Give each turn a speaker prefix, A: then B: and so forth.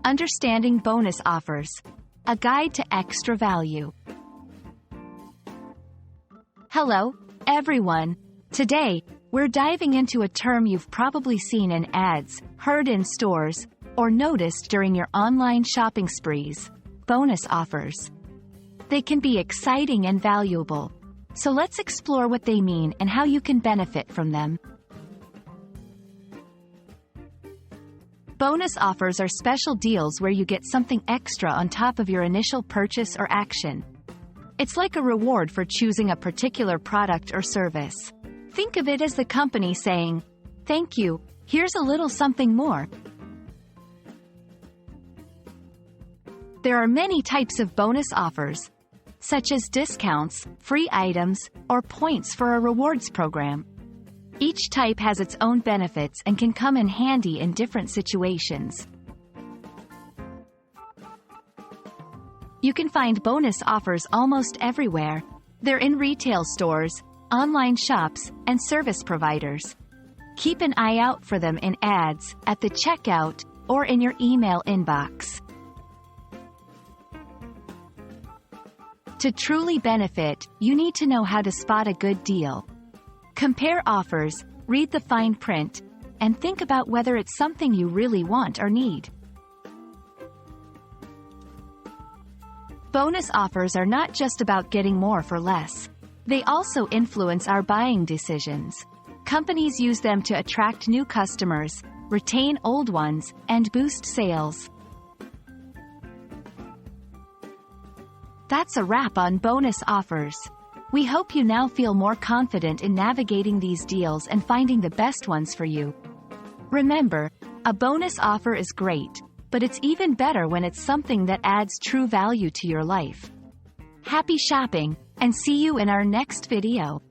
A: Understanding bonus offers. A guide to extra value. Hello, everyone. Today, we're diving into a term you've probably seen in ads, heard in stores, or noticed during your online shopping sprees: bonus offers. They can be exciting and valuable. So let's explore what they mean and how you can benefit from them. Bonus offers are special deals where you get something extra on top of your initial purchase or action. It's like a reward for choosing a particular product or service. Think of it as the company saying, "Thank you, here's a little something more." There are many types of bonus offers, such as discounts, free items, or points for a rewards program. Each type has its own benefits and can come in handy in different situations. You can find bonus offers almost everywhere. They're in retail stores, online shops, and service providers. Keep an eye out for them in ads, at the checkout, or in your email inbox. To truly benefit, you need to know how to spot a good deal. Compare offers, read the fine print, and think about whether it's something you really want or need. Bonus offers are not just about getting more for less. They also influence our buying decisions. Companies use them to attract new customers, retain old ones, and boost sales. That's a wrap on bonus offers. We hope you now feel more confident in navigating these deals and finding the best ones for you. Remember, a bonus offer is great, but it's even better when it's something that adds true value to your life. Happy shopping, and see you in our next video.